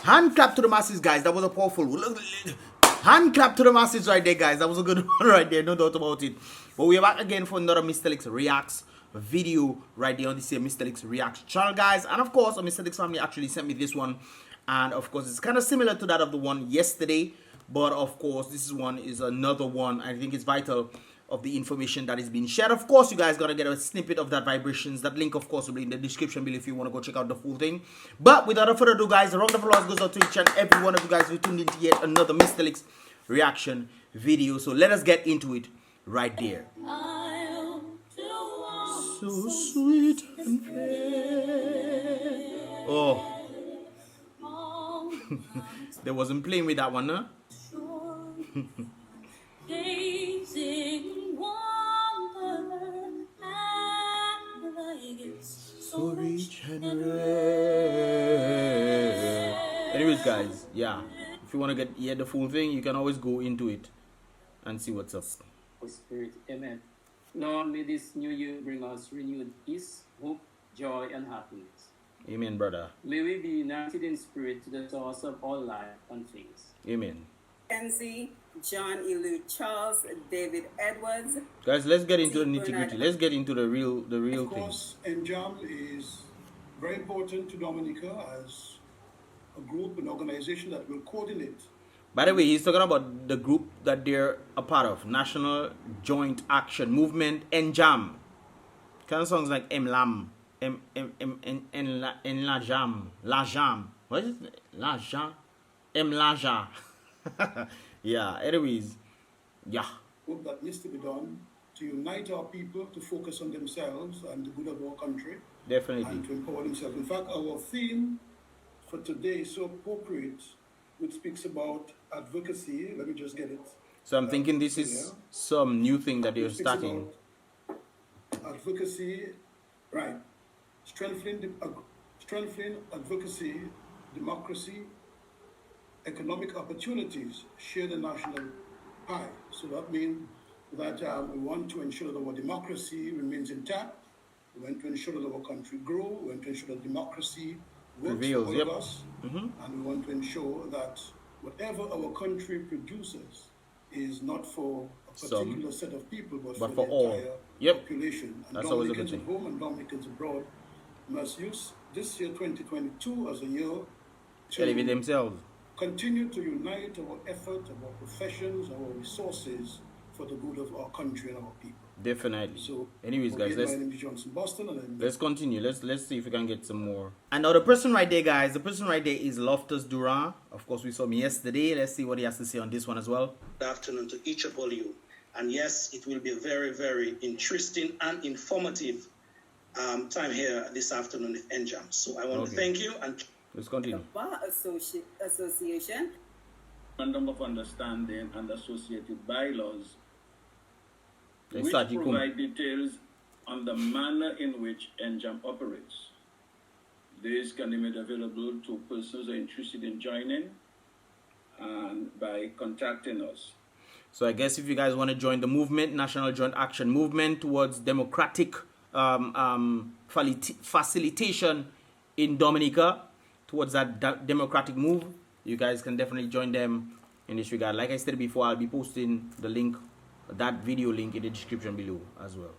Hand clap to the masses, guys. That was a powerful. Hand clap to the masses right there, guys. That was a good one right there. No doubt about it. But we are back again for another Mystelics Reacts video right there on the same Mystelics Reacts channel, guys. And of course, a Mystelics family actually sent me this one. And of course, it's kind of similar to that of the one yesterday. But of course, this one is another one. I think it's vital of the information that is being shared. Of course, you guys gotta get a snippet of that vibrations. That link, of course, will be in the description below if you want to go check out the full thing. But without further ado, guys, the round of applause goes out to each and every one of you guys who tuned into yet another Mystelics reaction video. So let us get into it right there. So sweet and fair. Oh. They wasn't playing with that one, huh? So rich and rare. Anyways, guys, yeah. If you want to hear the full thing, you can always go into it and see what's up. Holy Spirit, amen. Lord, may this new year bring us renewed peace, hope, joy, and happiness. Amen, brother. May we be united in spirit to the source of all life and things. Amen. Kenzie, John Elu Charles, David Edwards. Guys, let's get into the nitty-gritty. Let's get into the real thing. Of course, NJAM is very important to Dominica as a group, an organization that will coordinate. By the way, he's talking about the group that they're a part of, National Joint Action Movement, NJAM. Kind of sounds like MLAM, La Jam. What is it? La Jam, MLAJA. Yeah. Anyways, yeah. Work that needs to be done to unite our people to focus on themselves and the good of our country. Definitely. And to empower themselves. In fact, our theme for today is so appropriate, which speaks about advocacy. Let me just get it. So I'm thinking this is some new thing that they're starting. Advocacy, right. Strengthening advocacy, democracy, economic opportunities, share the national pie. So that means that we want to ensure that our democracy remains intact. We want to ensure that our country grows. We want to ensure that democracy works for all of us. And we want to ensure that whatever our country produces is not for a particular set of people, but for the entire population. And that's Dominicans at home and Dominicans abroad must use this year 2022 as a year to elevate themselves. Continue to unite our effort, our professions, our resources for the good of our country and our people. Definitely. So, anyways, guys, my name is Johnson Boston, and let's continue. Let's see if we can get some more. And now the person right there, guys, the person right there is Loftus Duran. Of course, we saw him yesterday. Let's see what he has to say on this one as well. Good afternoon to each of all you. And yes, it will be a very, very interesting and informative time here this afternoon with NJAM. So I want to thank you and let's continue. The Bar Association. Memorandum of Understanding and associated bylaws, which Exactly. provide details on the manner in which NJAM operates. This can be made available to persons who are interested in joining and by contacting us. So I guess if you guys want to join the movement, National Joint Action Movement towards democratic facilitation in Dominica, towards that democratic move, you guys can definitely join them in this regard. Like I said before, I'll be posting the link, that video link, in the description below as well.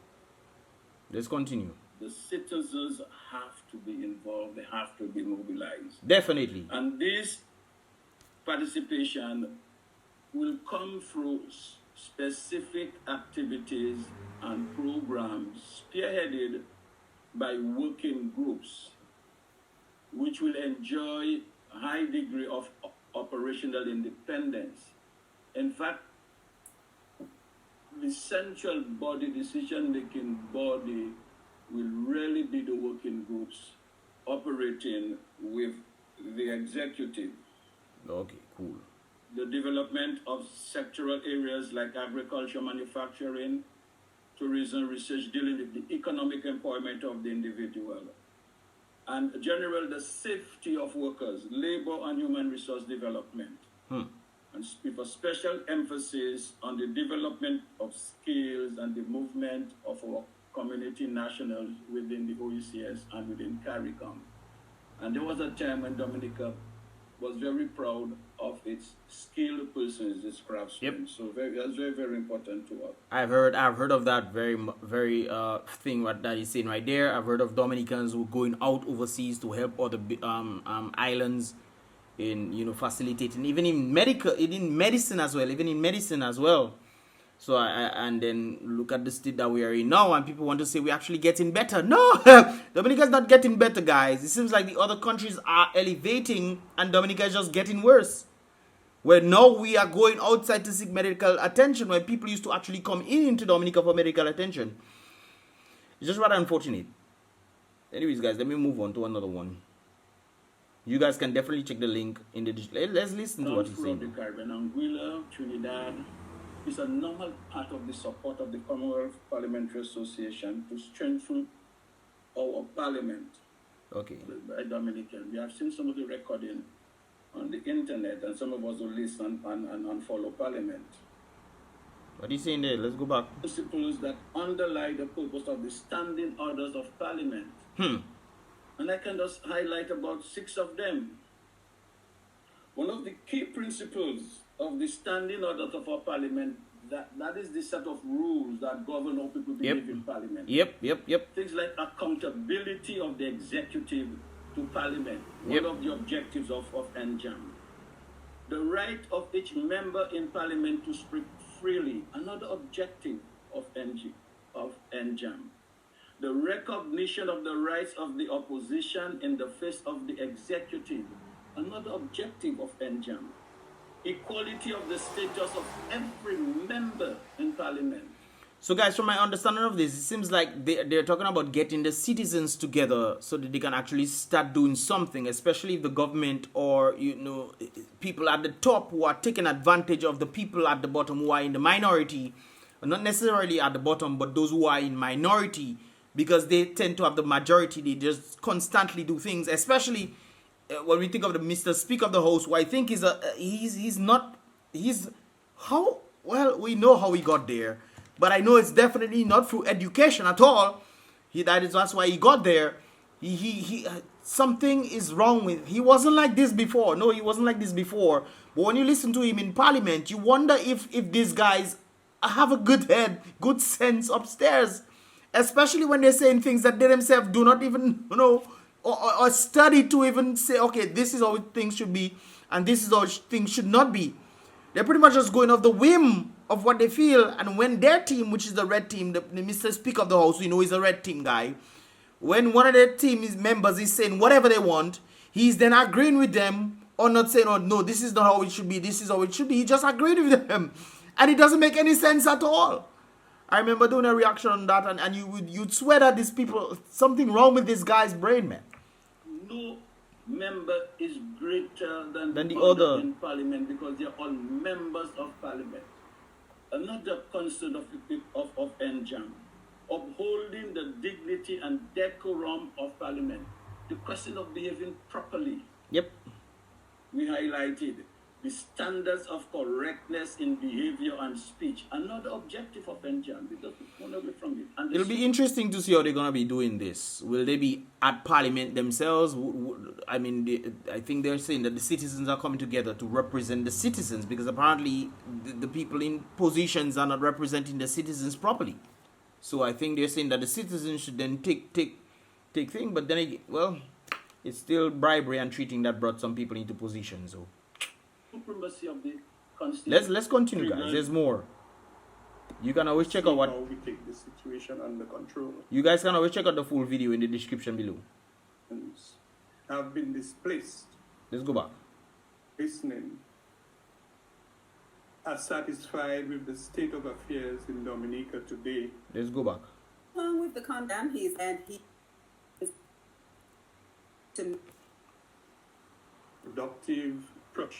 Let's continue. The citizens have to be involved, they have to be mobilized. Definitely. And this participation will come through specific activities and programs spearheaded by working groups, which will enjoy a high degree of operational independence. In fact, the central body, decision-making body, will really be the working groups operating with the executive. Okay, cool. The development of sectoral areas like agriculture, manufacturing, tourism, research, dealing with the economic empowerment of the individual. And generally, the safety of workers, labor and human resource development. And with a special emphasis on the development of skills and the movement of our community nationals within the OECS and within CARICOM. And there was a time when Dominica was very proud of its skilled persons, its craftsmen. Yep. So that's very, very important to us. I've heard of that very thing that he's saying right there. I've heard of Dominicans who going out overseas to help other islands in facilitating even in medicine as well. So and then look at the state that we are in now, and people want to say we're actually getting better. No, Dominica's not getting better, guys. It seems like the other countries are elevating, and Dominica is just getting worse. Where now we are going outside to seek medical attention, where people used to actually come into Dominica for medical attention. It's just rather unfortunate. Anyways, guys, let me move on to another one. You guys can definitely check the link in the description. Let's listen to what he's saying. The Caribbean, Anguilla, Trinidad, is a normal part of the support of the Commonwealth Parliamentary Association to strengthen our parliament. Okay. By Dominican. We have seen some of the recording on the internet, and some of us will listen and follow Parliament. What are you saying there? Let's go back. Principles that underlie the purpose of the standing orders of Parliament. And I can just highlight about 6 of them. One of the key principles of the standing orders of our Parliament, that is the set of rules that govern how people behave in Parliament. Yep. Things like accountability of the executive to Parliament, one of the objectives of NJAM. The right of each member in Parliament to speak freely, another objective of NJAM. The recognition of the rights of the opposition in the face of the executive, another objective of NJAM. Equality of the status of every member in Parliament. So guys, from my understanding of this, it seems like they're talking about getting the citizens together so that they can actually start doing something, especially if the government or people at the top who are taking advantage of the people at the bottom who are in the minority, not necessarily at the bottom, but those who are in minority, because they tend to have the majority. They just constantly do things, especially when we think of the Mr. Speaker of the House, who I think is we know how he got there. But I know it's definitely not through education at all. That's why he got there. He something is wrong with. He wasn't like this before. No, he wasn't like this before. But when you listen to him in Parliament, you wonder if these guys have a good head, good sense upstairs, especially when they're saying things that they themselves do not even or study to even say, okay, this is how things should be, and this is how things should not be. They're pretty much just going off the whim of what they feel, and when their team, which is the red team, the Mr. Speaker of the House, is a red team guy, when one of their team members is saying whatever they want, he's then agreeing with them, or not saying, oh no, this is not how it should be, this is how it should be. He just agreed with them, and it doesn't make any sense at all. I remember doing a reaction on that, and you'd swear that these people, something wrong with this guy's brain, man. No member is greater than the other in Parliament, because they are all members of Parliament. Another concern of NJAM, upholding the dignity and decorum of Parliament. The question of behaving properly. Yep. We highlighted the standards of correctness in behavior and speech. Another objective of NJAM. We just want away from it. And it'll be interesting to see how they're going to be doing this. Will they be at Parliament themselves? I mean, I think they're saying that the citizens are coming together to represent the citizens, because apparently the people in positions are not representing the citizens properly. So I think they're saying that the citizens should then take thing. But then again, it's still bribery and treating that brought some people into positions. So supremacy of the Constitution. Let's continue, guys. There's more. You can always check out what how we take the situation under control. You guys can always check out the full video in the description below. Have been displaced. Let's go back. Listening. Are satisfied with the state of affairs in Dominica today. Let's go back. Along with the condemn, he Productive approach.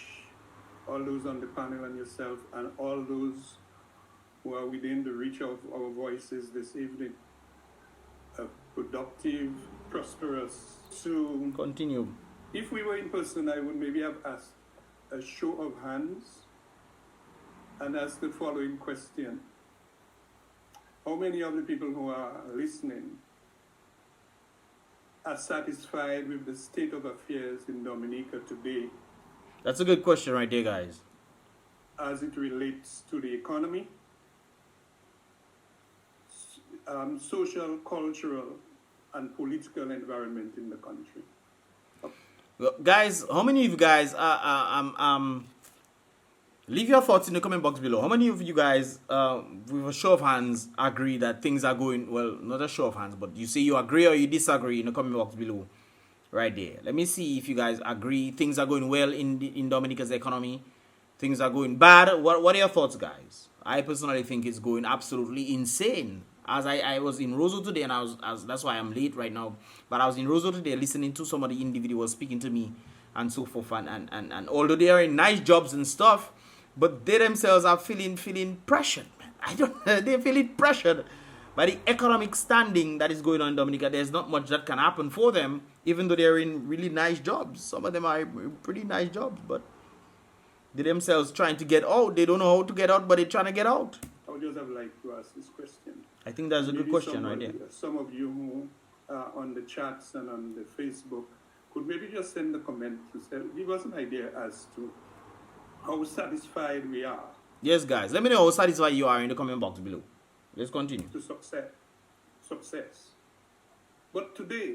All those on the panel and yourself, and all those who are within the reach of our voices this evening. A productive, prosperous, soon. Continue. If we were in person, I would maybe have asked a show of hands and asked the following question. How many of the people who are listening are satisfied with the state of affairs in Dominica today? That's a good question right there, guys. as it relates to the economy, social, cultural, and political environment in the country. Well, guys, how many of you guys leave your thoughts in the comment box below. How many of you guys, with a show of hands, agree that things are going well? Not a show of hands, but you say you agree or you disagree in the comment box below, right there. Let me see if you guys agree things are going well in Dominica's economy. Things are going bad. What are your thoughts, guys? I personally think it's going absolutely insane. As I was in Roseau today, and that's why I'm late right now. But I was in Roseau today listening to some of the individuals speaking to me and so forth. And although they are in nice jobs and stuff, but they themselves are feeling pressured, man. They're feeling pressured by the economic standing that is going on in Dominica. There's not much that can happen for them, even though they're in really nice jobs. Some of them are pretty nice jobs, but they themselves trying to get out. They don't know how to get out, but they're trying to get out. I would just have liked to ask this question. I think that's a good question right there. Some of you who are on the chats and on the Facebook could maybe just send a comment to say, give us an idea as to how satisfied we are. Yes, guys. Let me know how satisfied you are in the comment box below. Let's continue. To success. But today,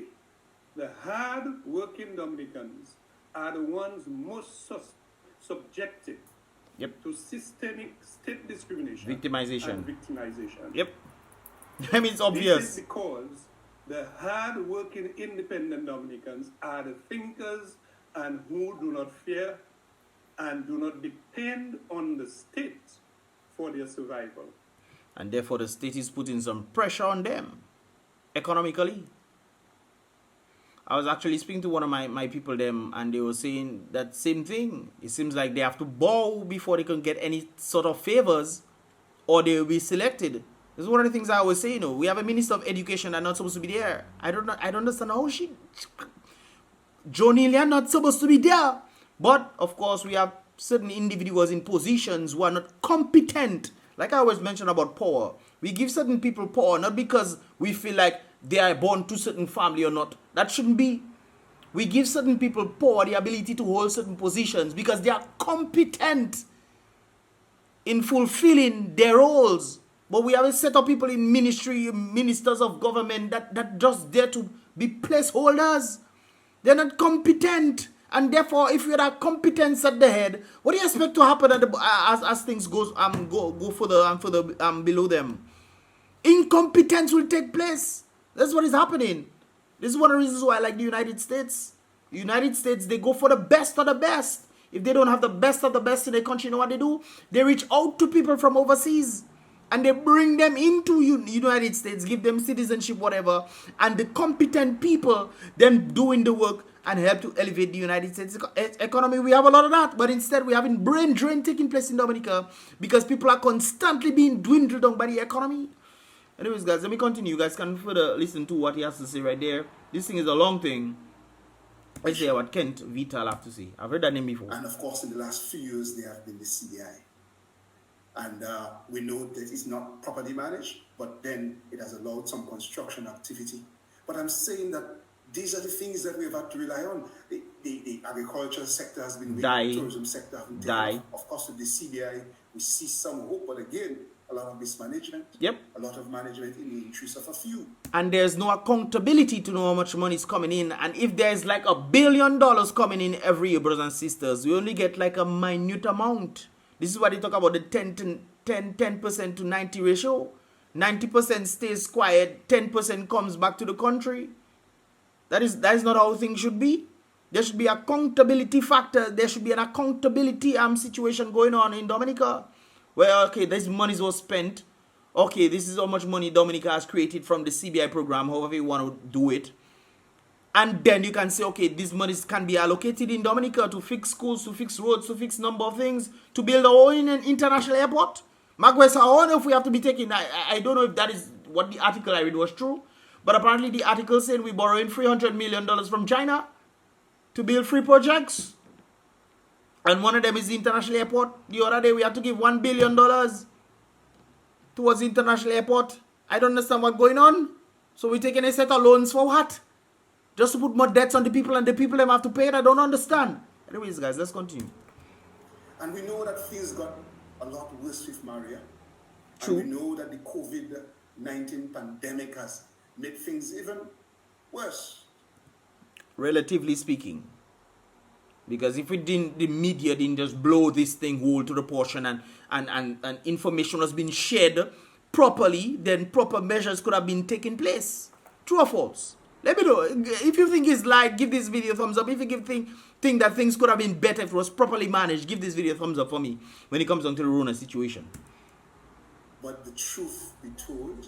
the hard-working Dominicans are the ones most subjected to systemic state discrimination, victimization. And victimization. Yep. I mean, it's obvious. This is because the hard-working independent Dominicans are the thinkers and who do not fear and do not depend on the state for their survival. And therefore the state is putting some pressure on them economically. I was actually speaking to one of my people them, and they were saying that same thing. It seems like they have to bow before they can get any sort of favors, or they will be selected. This is one of the things I always say, we have a minister of education that's not supposed to be there. I don't understand how Jonelia not supposed to be there. But, of course, we have certain individuals in positions who are not competent. Like I always mention about power. We give certain people power not because we feel like they are born to certain family or not. That shouldn't be. We give certain people power, the ability to hold certain positions because they are competent in fulfilling their roles. But we have a set of people in ministry, ministers of government that just there to be placeholders. They're not competent. And therefore, if you have competence at the head, what do you expect to happen as things go further and further below them? Incompetence will take place. That's what is happening. This is one of the reasons why I like the United States. The United States, they go for the best of the best. If they don't have the best of the best in their country, you know what they do? They reach out to people from overseas. And they bring them into United States, give them citizenship, whatever. And the competent people then doing the work and help to elevate the United States economy. We have a lot of that, but instead we're having brain drain taking place in Dominica because people are constantly being dwindled down by the economy. Anyways, guys, let me continue. You guys can further listen to what he has to say right there. This thing is a long thing. Let's see what Kent Vital have to say. I've heard that name before. And of course, in the last few years, they have been the CBI. And we know that it's not properly managed, but then it has allowed some construction activity. But I'm saying that these are the things that we've had to rely on. The agricultural sector has been weak, the tourism sector has been taken off. Of course, with the CBI, we see some hope, but again, a lot of mismanagement. Yep. A lot of management in the interest of a few. And there's no accountability to know how much money is coming in. And if there's like $1 billion coming in every year, brothers and sisters, we only get like a minute amount. This is why they talk about the 10% to 90 ratio. 90% stays quiet, 10% comes back to the country. That is not how things should be. There should be accountability factor. There should be an accountability situation going on in Dominica. Where, okay, this money was spent. Okay, this is how much money Dominica has created from the CBI program, however you want to do it. And then you can say, okay, these monies can be allocated in Dominica to fix schools, to fix roads, to fix number of things, to build our own international airport. Magwesa, I wonder if we have to be taking, I don't know if that is what the article I read was true, but apparently the article said we're borrowing $300 million from China to build 3 projects. And one of them is the international airport. The other day we had to give $1 billion towards the international airport. I don't understand what's going on. So we're taking a set of loans for what? Just to put more debts on the people and the people them have to pay it? I don't understand. Anyways, guys, let's continue. And we know that things got a lot worse with Maria. True. And we know that the COVID-19 pandemic has made things even worse. Relatively speaking. Because if the media didn't just blow this thing whole to the portion and information was being shared properly, then proper measures could have been taken place. True or false? Let me know. If you think it's like, give this video a thumbs up. If you think that things could have been better if it was properly managed, give this video a thumbs up for me when it comes down to the Rona situation. But the truth be told,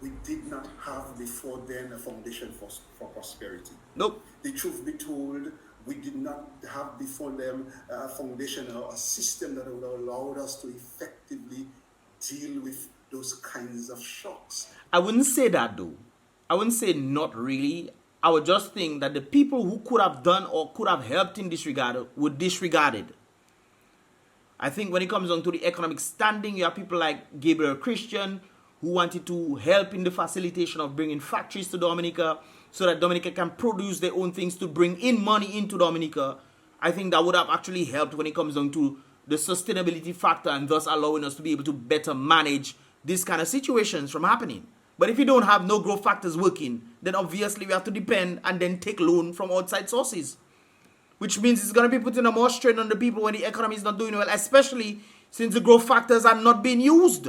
we did not have before then a foundation for prosperity. Nope. The truth be told, we did not have before them a foundation or a system that would have allowed us to effectively deal with those kinds of shocks. I wouldn't say that though. I wouldn't say not really. I would just think that the people who could have done or could have helped in this regard were disregarded. I think when it comes down to the economic standing, you have people like Gabriel Christian who wanted to help in the facilitation of bringing factories to Dominica so that Dominica can produce their own things to bring in money into Dominica. I think that would have actually helped when it comes down to the sustainability factor and thus allowing us to be able to better manage these kind of situations from happening. But if you don't have no growth factors working, then obviously we have to depend and then take loan from outside sources. Which means it's going to be putting a more strain on the people when the economy is not doing well, especially since the growth factors are not being used.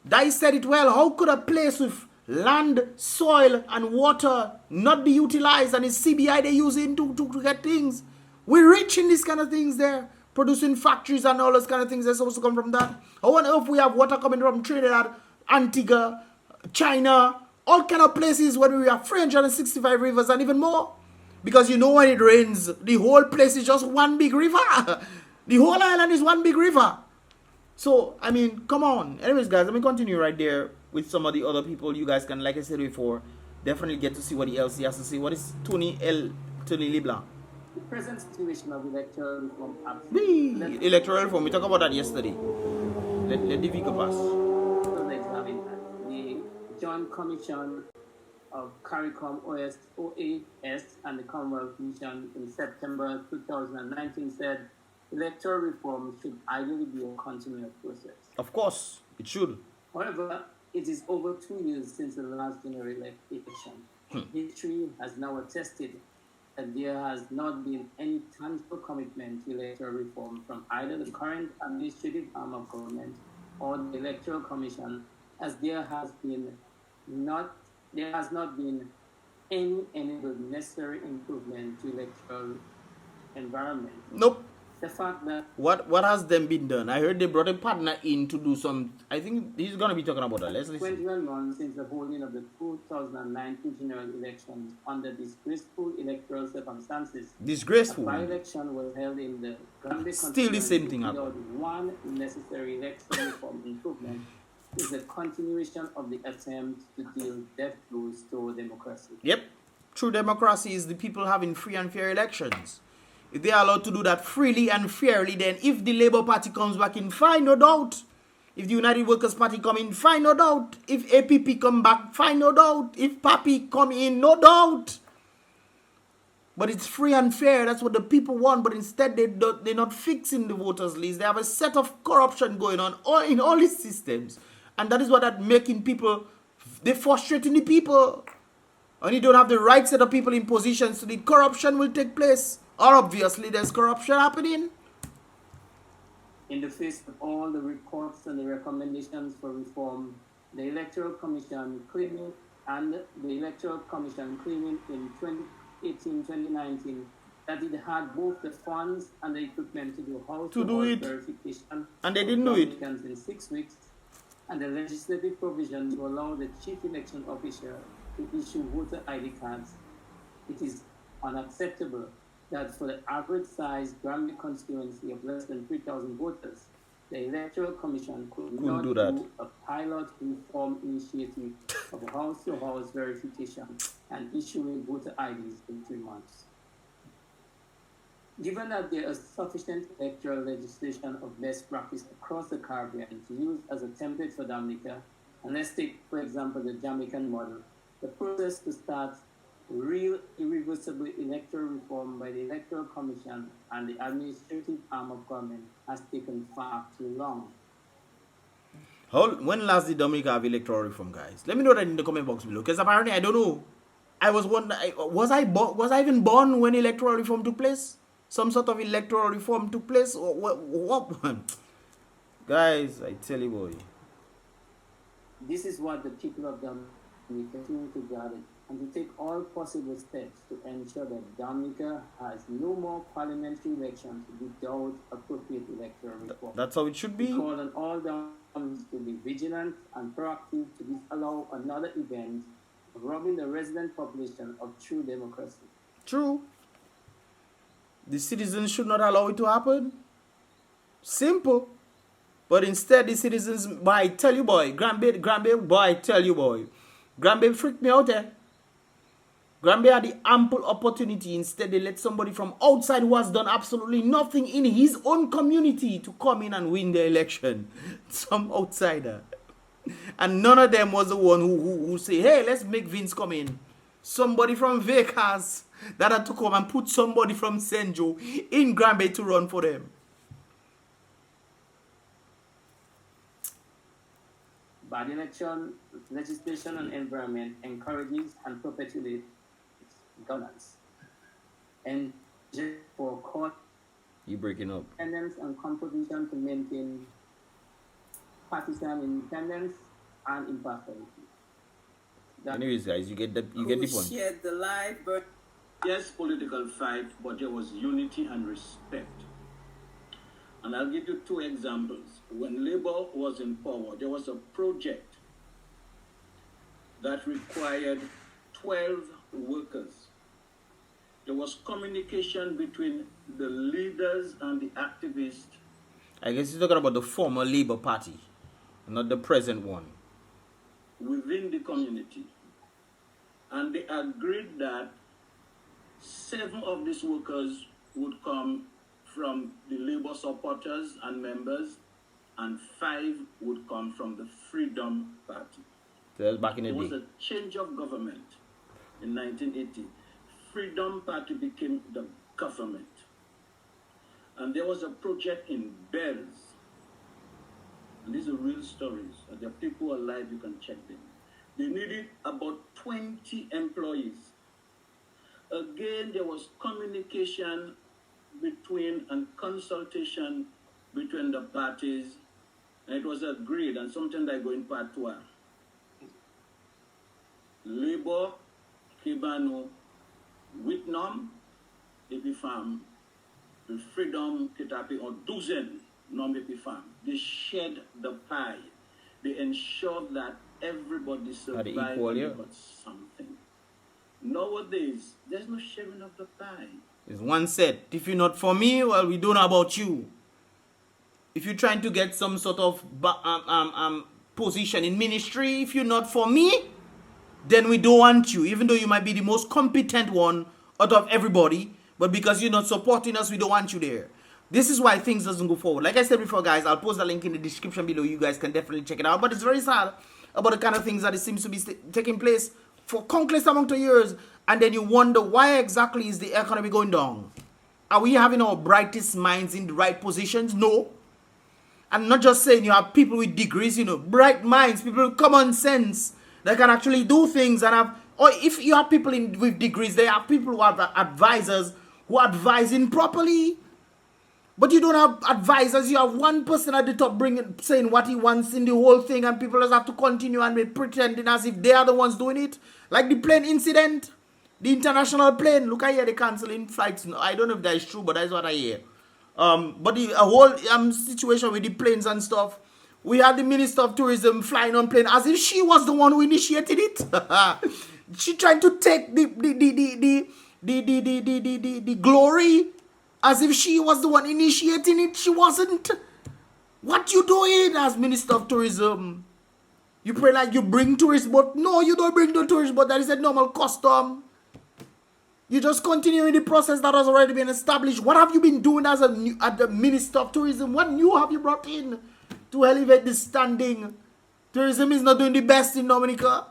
Dai said it well. How could a place with land, soil, and water not be utilized, and it's CBI they're using to get things? We're rich in these kind of things there. Producing factories and all those kind of things that's supposed to come from that. How on earth we have water coming from Trinidad, Antigua, China, all kind of places where we have 365 rivers and even more? Because you know when it rains, the whole place is just one big river. The whole island is one big river. So, I mean, come on. Anyways, guys, let me continue right there with some of the other people. You guys can, like I said before, definitely get to see what the LC has to say. What is Tony Leblanc? The present situation of electoral reform. Electoral reform. We talked about that yesterday. Let the vehicle pass. The Joint Commission of CARICOM OAS and the Commonwealth Commission in September 2019 said electoral reform should ideally be a continuous process. Of course, it should. However, it is over 2 years since the last general election. History has now attested that there has not been any tangible commitment to electoral reform from either the current administrative arm of government or the Electoral Commission, as there has not been any necessary improvement to electoral environment. Nope. The fact that what has then been done? I heard they brought a partner in to do some. I think he's gonna be talking about that. Let's listen. 21 months since the holding of the 2019 general elections under disgraceful electoral circumstances. Disgraceful. A by-election was held in the Gambia Still the same thing without happened. one necessary electoral reform improvement is a continuation of the attempt to deal death blows to democracy. Yep. True democracy is the people having free and fair elections. If they are allowed to do that freely and fairly, then if the Labour Party comes back in, fine, no doubt. If the United Workers Party come in, fine, no doubt. If APP come back, fine, no doubt. If PAPI come in, no doubt. But it's free and fair. That's what the people want. But instead, they're not fixing the voters list. They have a set of corruption going on in all these systems. And that is what that making people, they're frustrating the people. And you don't have the right set of people in positions, so the corruption will take place. Or obviously there's corruption happening. In the face of all the reports and the recommendations for reform, the Electoral Commission claiming in 2018-2019 that it had both the funds and the equipment to do house verification, and they didn't do it in 6 weeks, and the legislative provision to allow the chief election officer to issue voter ID cards. It is unacceptable that for the average size Gambia constituency of less than 3,000 voters, the Electoral Commission could not do a pilot reform initiative of house-to-house verification and issuing voter IDs in 3 months. Given that there is sufficient electoral legislation of best practice across the Caribbean to use as a template for Dominica, and let's take, for example, the Jamaican model, the process to start real irreversible electoral reform by the Electoral Commission and the administrative arm of government has taken far too long. When last did Dominica have electoral reform, guys? Let me know that in the comment box below, because apparently I don't know. I was was I even born when electoral reform took place? Some sort of electoral reform took place, or what? Guys, I tell you, boy. This is what the people of Dominica continue to gather and to take all possible steps to ensure that Dominica has no more parliamentary elections without appropriate electoral reform. That's how it should be. We call on all Dominicans to be vigilant and proactive to disallow another event of robbing the resident population of true democracy. True. The citizens should not allow it to happen. Simple. But instead, the citizens, boy, I tell you, boy, Grandbaby, boy, I tell you, boy, Grandbaby freaked me out there. Grandbaby had the ample opportunity. Instead, they let somebody from outside who has done absolutely nothing in his own community to come in and win the election. Some outsider. And none of them was the one who say, hey, let's make Vince come in. Somebody from Vegas that had to come and put somebody from St. Joe in Grandbaby to run for them. Bad election legislation and environment encourages and perpetuates governance. And just for court You breaking up. independence and composition to maintain partisan independence and impartiality. Anyways, guys, you get the point. Shared the live, but Yes, political fight, but there was unity and respect. And I'll give you two examples. When Labour was in power, there was a project that required 12 workers. There was communication between the leaders and the activists. I guess you're talking about the former Labour Party, not the present one. Within the community. And they agreed that 7 of these workers would come from the Labour supporters and members, and 5 would come from the Freedom Party. So that was back in the There was day. a change of government in 1980. Freedom Party became the government. And there was a project in Bells. And these are real stories. And there are people alive, you can check them. They needed about 20 employees. Again, there was communication between and consultation between the parties, and it was agreed, and something like going part 2. Labour, Kibano, Whitnam, Epifam, the Freedom, Kitapi, or Dozen, Nom Epifam. They shared the pie. They ensured that everybody survived equal, yeah. and got something. Nowadays, there's no sharing of the pie. It's one said, if you're not for me, well, we don't know about you. If you're trying to get some sort of position in ministry, if you're not for me, then we don't want you. Even though you might be the most competent one out of everybody, but because you're not supporting us, we don't want you there. This is why things doesn't go forward. Like I said before, guys, I'll post the link in the description below. You guys can definitely check it out. But it's very sad about the kind of things that it seems to be taking place for countless amount of years, and then you wonder why exactly is the economy going down? Are we having our brightest minds in the right positions? No. I'm not just saying you have people with degrees, bright minds, people with common sense that can actually do things and have, or if you have people with degrees, they have people who have advisors who are advising properly. But you don't have advisors. You have one person at the top saying what he wants in the whole thing, and people just have to continue and be pretending as if they are the ones doing it. Like the plane incident, the international plane. Look, I hear they canceling flights. I don't know if that is true, but that's what I hear. But the whole situation with the planes and stuff, we had the Minister of Tourism flying on plane as if she was the one who initiated it. She tried to take the glory. As if she was the one initiating it. She wasn't. What you doing as Minister of Tourism? You pray like you bring tourists, but no, you don't bring the tourists, but that is a normal custom. You just continue in the process that has already been established. What have you been doing as the Minister of Tourism? What new have you brought in to elevate this standing? Tourism is not doing the best in Dominica.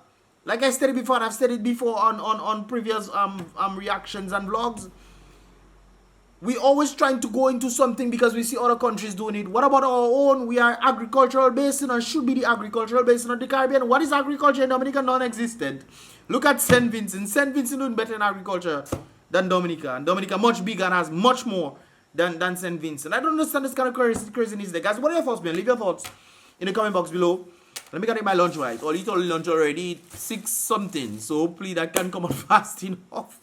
Like I said it before, and I've said it before on previous reactions and vlogs. We always trying to go into something because we see other countries doing it. What about our own? We are agricultural basin and should be the agricultural basin of the Caribbean. What is agriculture in Dominica? Non-existent. Look at St. Vincent. St. Vincent doing better in agriculture than Dominica. And Dominica much bigger and has much more than St. Vincent. I don't understand this kind of craziness there. Guys, what are your thoughts, man? Leave your thoughts in the comment box below. Let me get my lunch right. I'll eat all the lunch already. It's 6 something. So hopefully that can come out fast enough.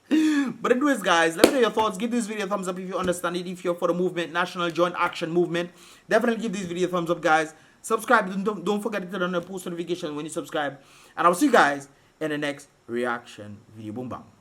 But anyways, guys, let me know your thoughts. Give this video a thumbs up if you understand it. If you're for the movement, National Joint Action Movement, definitely give this video a thumbs up, guys. Subscribe. Don't forget to turn on the post notification when you subscribe. And I'll see you guys in the next reaction video. Boom, bang.